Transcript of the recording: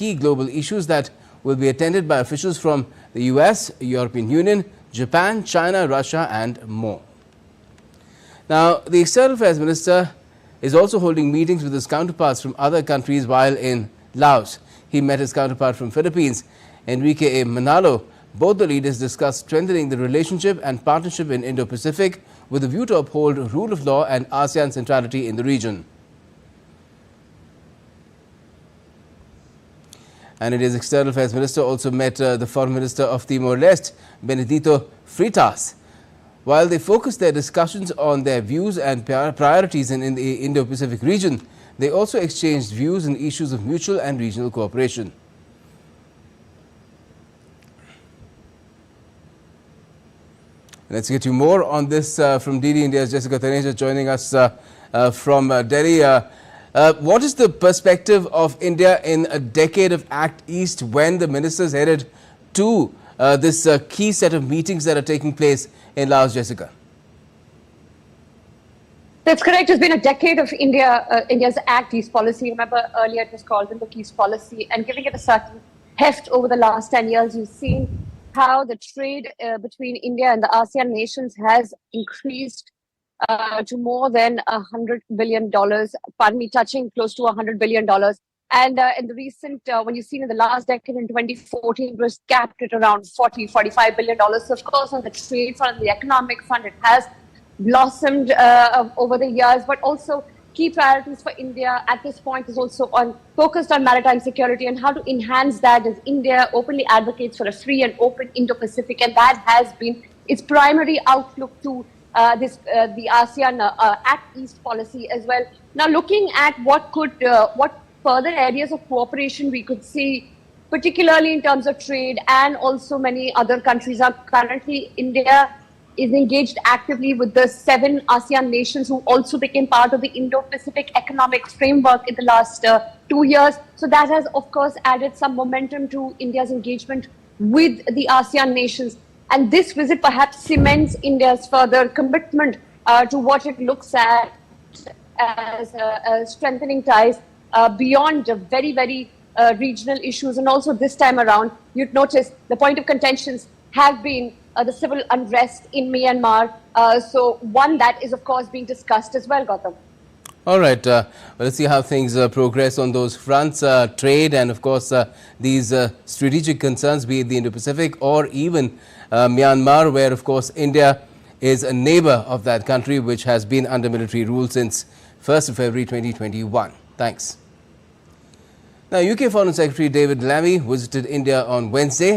key global issues that will be attended by officials from the US, European Union, Japan, China, Russia and more. Now, the External Affairs Minister is also holding meetings with his counterparts from other countries while in Laos. He met his counterpart from Philippines, Enrique A. Manalo. Both the leaders discussed strengthening the relationship and partnership in Indo-Pacific with a view to uphold rule of law and ASEAN centrality in the region. And India's External Affairs Minister also met the Foreign Minister of Timor-Leste, Benedito Freitas. While they focused their discussions on their views and priorities in the Indo-Pacific region, they also exchanged views on issues of mutual and regional cooperation. Let's get you more on this from DD India's Jessica Taneja joining us from Delhi. What is the perspective of India in a decade of Act East when the ministers headed to this key set of meetings that are taking place in Laos, Jessica? That's correct. It's been a decade of India's Act East policy. Remember, earlier it was called the Look East policy, and giving it a certain heft over the last 10 years. You've seen how the trade between India and the ASEAN nations has increased to more than $100 billion, touching close to $100 billion. And in the recent, when you've seen in the last decade, in 2014, it was capped at around $45 billion. So, of course, on the trade front, the economic front, it has blossomed over the years, but also key priorities for India at this point is also focused on maritime security and how to enhance that as India openly advocates for a free and open Indo-Pacific, and that has been its primary outlook to the ASEAN Act East policy as well. Now, looking at what further areas of cooperation we could see, particularly in terms of trade, and also many other countries are currently, India is engaged actively with the 7 ASEAN nations who also became part of the Indo-Pacific economic framework in the last 2 years. So that has, of course, added some momentum to India's engagement with the ASEAN nations. And this visit perhaps cements India's further commitment to what it looks at as strengthening ties beyond very, very regional issues. And also this time around, you'd notice the point of contentions have been the civil unrest in Myanmar. So one that is, of course, being discussed as well, Gautam. All right. Well, let's see how things progress on those fronts, trade and, of course, these strategic concerns, be it the Indo-Pacific or even Myanmar, where, of course, India is a neighbor of that country, which has been under military rule since 1st of February 2021. Thanks. Now, UK Foreign Secretary David Lammy visited India on Wednesday.